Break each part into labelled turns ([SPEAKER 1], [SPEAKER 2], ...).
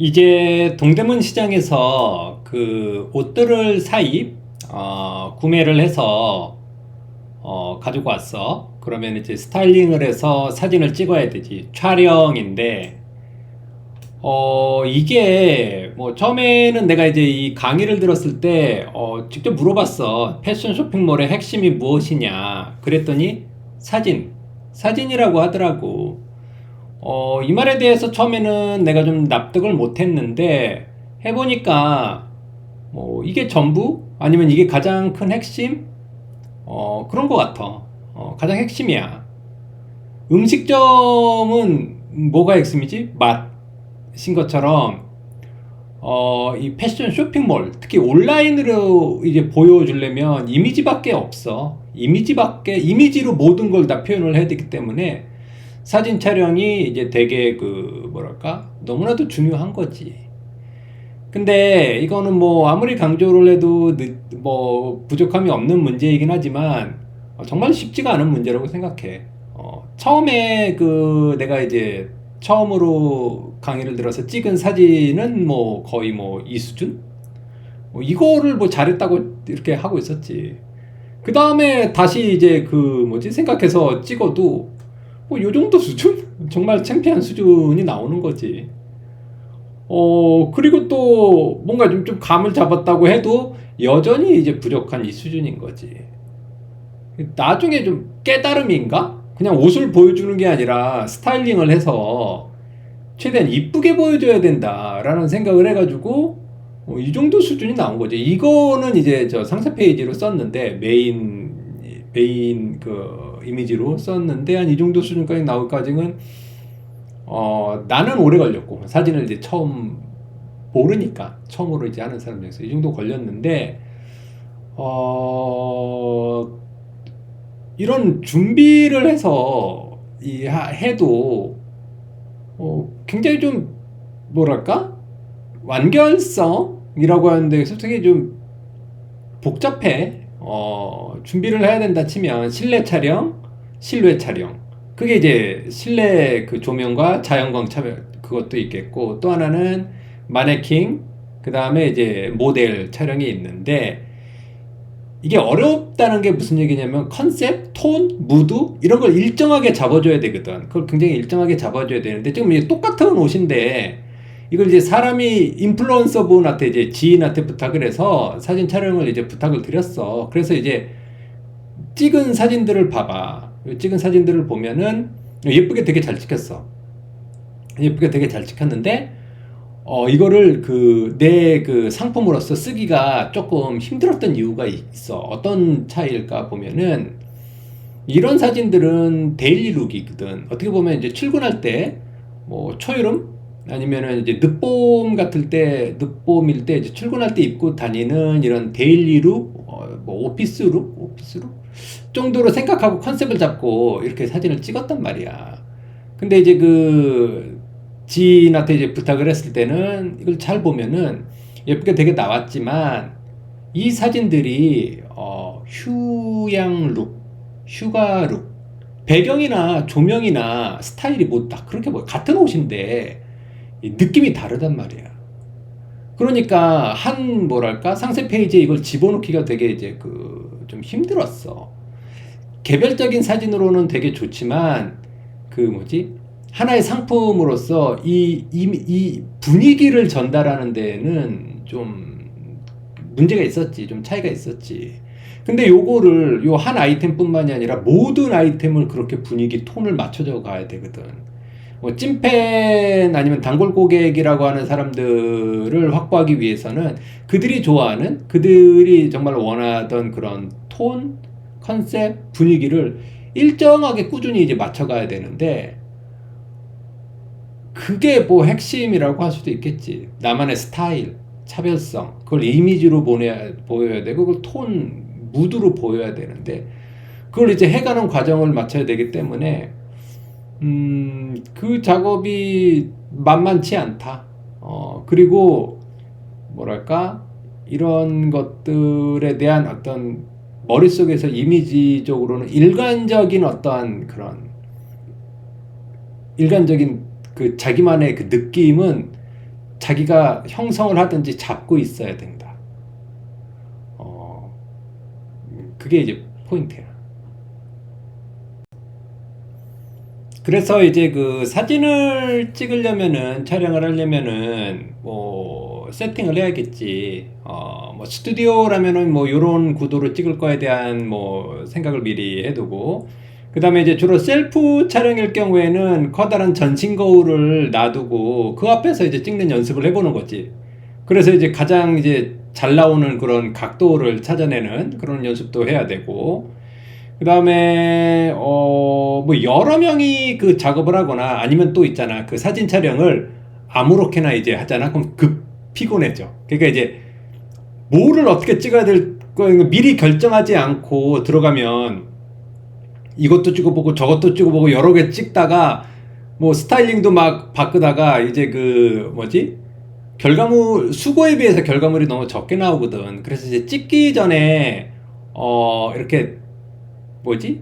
[SPEAKER 1] 이제 동대문 시장에서 그 옷들을 구매를 해서 가지고 왔어. 그러면 이제 스타일링을 해서 사진을 찍어야 되지. 촬영인데 이게 뭐 처음에는 내가 이제 이 강의를 들었을 때 직접 물어봤어. 패션 쇼핑몰의 핵심이 무엇이냐. 그랬더니 사진이라고 하더라고. 이 말에 대해서 처음에는 내가 좀 납득을 못 했는데, 해보니까, 뭐, 이게 전부? 아니면 이게 가장 큰 핵심? 그런 것 같아. 가장 핵심이야. 음식점은 뭐가 핵심이지? 맛인 것처럼, 이 패션 쇼핑몰, 특히 온라인으로 이제 보여주려면 이미지밖에 없어. 이미지로 모든 걸 다 표현을 해야 되기 때문에, 사진 촬영이 이제 되게 너무나도 중요한 거지. 근데 이거는 뭐 아무리 강조를 해도 뭐 부족함이 없는 문제이긴 하지만 정말 쉽지가 않은 문제라고 생각해. 처음에 내가 이제 처음으로 강의를 들어서 찍은 사진은 뭐 거의 뭐 이 수준? 이거를 뭐 잘했다고 이렇게 하고 있었지. 그 다음에 다시 이제 생각해서 찍어도 요 정도 수준? 정말 창피한 수준이 나오는 거지. 그리고 또 뭔가 좀 감을 잡았다고 해도 여전히 이제 부족한 이 수준인 거지. 나중에 좀 깨달음인가? 그냥 옷을 보여주는 게 아니라 스타일링을 해서 최대한 이쁘게 보여줘야 된다라는 생각을 해가지고 이 정도 수준이 나온 거지. 이거는 이제 저 상세 페이지로 썼는데 메인 이미지로 썼는데 한 이 정도 수준까지 나올까지는 나는 오래 걸렸고 사진을 이제 처음으로 이제 하는 사람 중에서 이 정도 걸렸는데 이런 준비를 해서 해도 굉장히 좀 뭐랄까 완결성이라고 하는데 솔직히 좀 복잡해. 준비를 해야 된다 치면 실내 촬영, 실외 촬영. 그게 이제 실내 조명과 자연광 촬영 그것도 있겠고 또 하나는 마네킹, 그 다음에 이제 모델 촬영이 있는데 이게 어렵다는 게 무슨 얘기냐면 컨셉, 톤, 무드 이런 걸 일정하게 잡아줘야 되거든. 그걸 굉장히 일정하게 잡아줘야 되는데 지금 이게 똑같은 옷인데 이걸 이제 사람이 인플루언서 분한테 이제 지인한테 부탁을 해서 사진 촬영을 이제 부탁을 드렸어. 그래서 이제 찍은 사진들을 봐봐. 찍은 사진들을 보면은 예쁘게 되게 잘 찍혔어. 예쁘게 되게 잘 찍혔는데 이거를 내 상품으로서 쓰기가 조금 힘들었던 이유가 있어. 어떤 차이일까 보면은 이런 사진들은 데일리 룩이거든. 어떻게 보면 이제 출근할 때 뭐 초여름 아니면은 이제 늦봄일 때 이제 출근할 때 입고 다니는 이런 데일리 룩, 뭐 오피스 룩 정도로 생각하고 컨셉을 잡고 이렇게 사진을 찍었단 말이야. 근데 이제 지인한테 이제 부탁을 했을 때는 이걸 잘 보면은 예쁘게 되게 나왔지만 이 사진들이 휴가 룩, 배경이나 조명이나 스타일이 뭐 다 그렇게 뭐 같은 옷인데 느낌이 다르단 말이야. 그러니까 상세 페이지에 이걸 집어넣기가 되게 이제 좀 힘들었어. 개별적인 사진으로는 되게 좋지만 하나의 상품으로서 이 분위기를 전달하는 데는 좀 문제가 있었지. 좀 차이가 있었지. 근데 요거를 요 한 아이템뿐만이 아니라 모든 아이템을 그렇게 분위기 톤을 맞춰져 가야 되거든. 뭐 찐팬 아니면 단골 고객이라고 하는 사람들을 확보하기 위해서는 그들이 정말 원하던 그런 톤, 컨셉, 분위기를 일정하게 꾸준히 이제 맞춰가야 되는데 그게 뭐 핵심이라고 할 수도 있겠지. 나만의 스타일, 차별성, 그걸 이미지로 보여야 되고 그걸 무드로 보여야 되는데 그걸 이제 해가는 과정을 맞춰야 되기 때문에 그 작업이 만만치 않다. 그리고 뭐랄까 이런 것들에 대한 어떤 머릿속에서 이미지적으로는 일관적인 자기만의 느낌은 자기가 형성을 하든지 잡고 있어야 된다. 그게 이제 포인트야. 그래서 이제 그 사진을 찍으려면은, 촬영을 하려면은 뭐 세팅을 해야겠지. 뭐 스튜디오라면은 뭐 요런 구도로 찍을 거에 대한 뭐 생각을 미리 해두고, 그 다음에 이제 주로 셀프 촬영일 경우에는 커다란 전신 거울을 놔두고 그 앞에서 이제 찍는 연습을 해보는 거지. 그래서 이제 가장 이제 잘 나오는 그런 각도를 찾아내는 그런 연습도 해야 되고, 그 다음에 뭐 여러 명이 그 작업을 하거나 아니면 또 있잖아, 그 사진 촬영을 아무렇게나 이제 하잖아. 그럼 급 피곤해져. 그러니까 이제 뭐를 어떻게 찍어야 될 거 미리 결정하지 않고 들어가면 이것도 찍어보고 저것도 찍어보고 여러 개 찍다가 뭐 스타일링도 막 바꾸다가 이제 그 뭐지, 결과물 수고에 비해서 결과물이 너무 적게 나오거든. 그래서 이제 찍기 전에 이렇게 뭐지,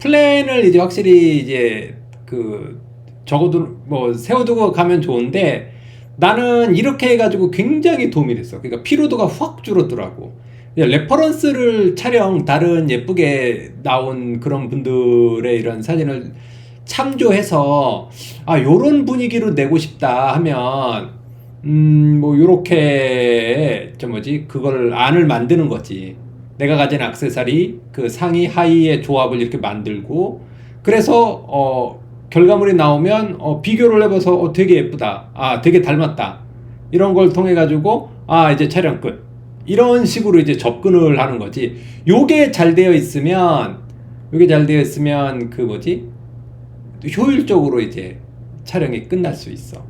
[SPEAKER 1] 플랜을 이제 확실히 이제 그 적어도 뭐 세워두고 가면 좋은데, 나는 이렇게 해가지고 굉장히 도움이 됐어. 그러니까 피로도가 확 줄었더라고. 레퍼런스를 촬영, 다른 예쁘게 나온 그런 분들의 이런 사진을 참조해서 요런 분위기로 내고 싶다 하면 뭐 요렇게 저 뭐지, 그걸 안을 만드는 거지. 내가 가진 액세서리 그 상의 하의의 조합을 이렇게 만들고, 그래서 결과물이 나오면 비교를 해봐서 되게 예쁘다, 되게 닮았다, 이런 걸 통해 가지고 이제 촬영 끝, 이런 식으로 이제 접근을 하는 거지. 요게 잘 되어 있으면 그 뭐지, 효율적으로 이제 촬영이 끝날 수 있어.